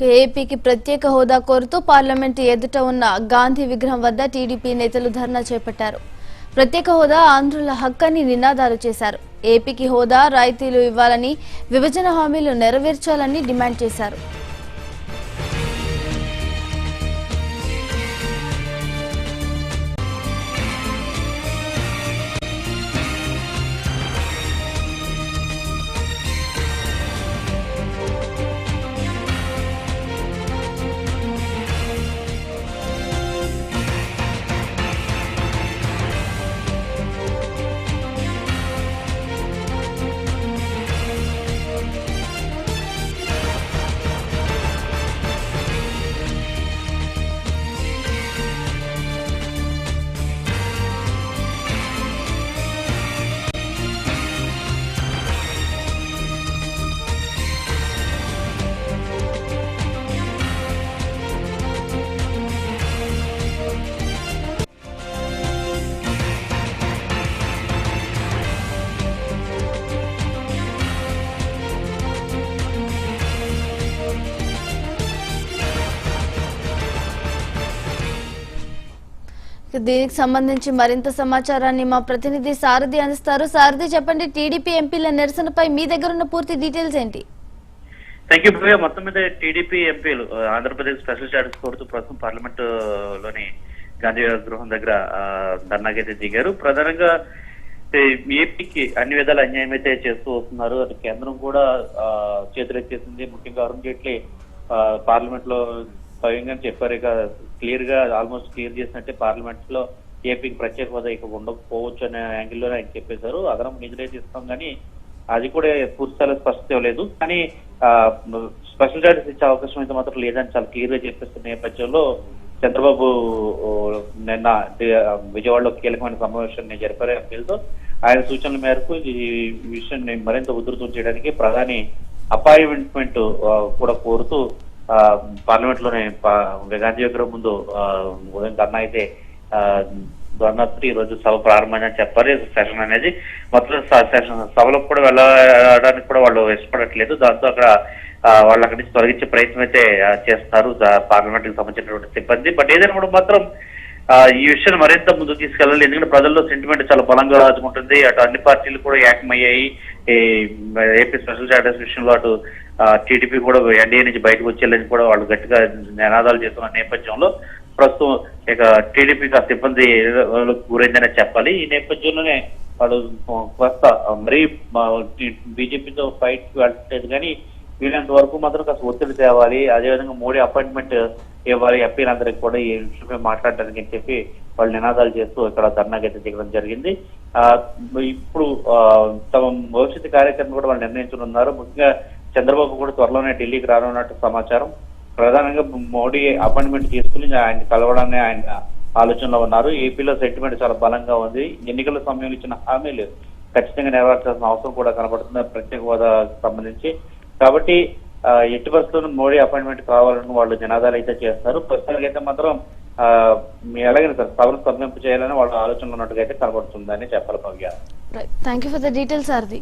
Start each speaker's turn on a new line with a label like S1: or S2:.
S1: ఏపీకి ప్రత్యేక హోదా కోరుతూ పార్లమెంటు ఎదుట ఉన్న గాంధీ విగ్రహం వద్ద టీడీపీ నేతలు ధర్నా చేపట్టారు. ప్రత్యేక హోదా ఆంధ్రుల హక్కని నినాదాలు చేశారు. ఏపీకి హోదా రాయితీలు ఇవ్వాలని, విభజన హామీలు నెరవేర్చాలని డిమాండ్ చేశారు. దీనికి సంబంధించి మరింత సమాచారాన్ని మా ప్రతినిధి సారథి అందిస్తారు. సారథి, చెప్పండి, టీడీపీ ఎంపీల నిరసనపై మీ దగ్గర ఉన్న పూర్తి డీటెయిల్స్ ఏంటి?
S2: థ్యాంక్ యూ భవ్య. మొత్తం మీద టీడీపీ ఎంపీలు ఆంధ్రప్రదేశ్ స్పెషల్ స్టాటస్ కోరుతూ ప్రస్తుతం పార్లమెంట్ లోని గాంధీ గృహం దగ్గర ధర్నాకైతే దిగారు. ప్రధానంగా ఏపీకి అన్ని విధాల అన్యాయం అయితే చేస్తూ వస్తున్నారు. అది కేంద్రం కూడా చేతులెత్తేసింది. ముఖ్యంగా అరుణ్ జైట్లీ పార్లమెంట్ లో స్వయంగా చెప్పారు. ఇక క్లియర్ గా ఆల్మోస్ట్ క్లియర్ చేసినట్టే పార్లమెంట్ లో ఏపీకి ప్రత్యేక హోదా ఇక ఉండకపోవచ్చు అనే యాంగిల్లోనే ఆయన చెప్పేశారు. అదనం నిధులైతే ఇస్తాం కానీ అది కూడా పూర్తిస్థాయిలో స్పష్టత ఇవ్వలేదు. కానీ స్పెషల్ స్టాటస్ ఇచ్చే అవకాశం అయితే మాత్రం లేదని చాలా క్లియర్ గా చెప్పేస్తున్న నేపథ్యంలో చంద్రబాబు నిన్న విజయవాడలో కీలకమైన సమావేశాన్ని జరిపారు ఎంపీలతో. ఆయన సూచనల మేరకు ఈ విషయాన్ని మరింత ఉధృతం చేయడానికి ప్రధాని అపాయింట్మెంట్ కూడా కోరుతూ పార్లమెంట్ లోనే గాంధీ విగ్రహం ముందు ఉదయం ధర్నా అయితే ధర్నాతో ఈ రోజు సభ ప్రారంభమైందని చెప్పారు. సెషన్ అనేది మొత్తం సభలకు కూడా వెళ్ళడానికి కూడా వాళ్ళు ఇష్టపడట్లేదు. దాంతో అక్కడ వాళ్ళు అక్కడి నుంచి తొలగించే ప్రయత్నం అయితే చేస్తున్నారు పార్లమెంట్ కి సంబంధించినటువంటి సిబ్బంది. బట్ ఏదైనా కూడా మాత్రం ఈ విషయాన్ని మరింత ముందుకు తీసుకెళ్ళాలి. ఎందుకంటే ప్రజల్లో సెంటిమెంట్ చాలా బలంగా రాజుకుంటుంది. అటు అన్ని పార్టీలు కూడా ఏకమయ్యాయి. ఏపీ స్పెషల్ స్టాటస్ విషయంలో అటు టీడీపీ కూడా ఎన్డీఏ నుంచి బయటకు వచ్చేయాలని కూడా వాళ్ళు గట్టిగా నినాదాలు చేస్తున్న నేపథ్యంలో ప్రస్తుతం ఇక టీడీపీకి ఆ సిబ్బంది గురైందనే చెప్పాలి. ఈ నేపథ్యంలోనే వాళ్ళు కాస్త మరీ బీజేపీతో ఫైట్ వెళ్ళట్లేదు కానీ వీళ్ళంత వరకు మాత్రం కాస్త ఒత్తిడి తేవాలి. అదేవిధంగా మోడీ అపాయింట్మెంట్ ఇవ్వాలి ఎంపీలందరికీ కూడా ఈ విషయమే మాట్లాడడానికి అని చెప్పి వాళ్ళు నినాదాలు చేస్తూ ఇక్కడ ధర్నాకైతే దిగడం జరిగింది. ఇప్పుడు తమ భవిష్యత్తు కార్యక్రమం కూడా వాళ్ళు నిర్ణయించనున్నారు. ముఖ్యంగా చంద్రబాబు కూడా త్వరలోనే ఢిల్లీకి రానున్నట్టు సమాచారం. ప్రధానంగా మోడీ అపాయింట్మెంట్ తీసుకుని ఆయన కలవడాన్ని ఆయన ఆలోచనలో ఉన్నారు. ఏపీలో సెంటిమెంట్ చాలా బలంగా ఉంది. ఎన్నికల సమయంలో ఇచ్చిన హామీలు ఖచ్చితంగా నెరవేర్చాల్సిన అవసరం కూడా కనబడుతుంది ప్రత్యేక హోదాకు సంబంధించి. కాబట్టి ఎట్టి పరిస్థితుల్లో మోడీ అపాయింట్మెంట్ కావాలని వాళ్ళు నినాదాలు అయితే చేస్తారు. ప్రస్తుతానికైతే మాత్రం ఎలాగైనా సార్ సభను సంపింపు చేయాలని వాళ్ళ ఆలోచనలు ఉన్నట్టుగా అయితే కనబడుతుందని చెప్పాలి Bhavya.
S1: Thank you for the details Sarathi.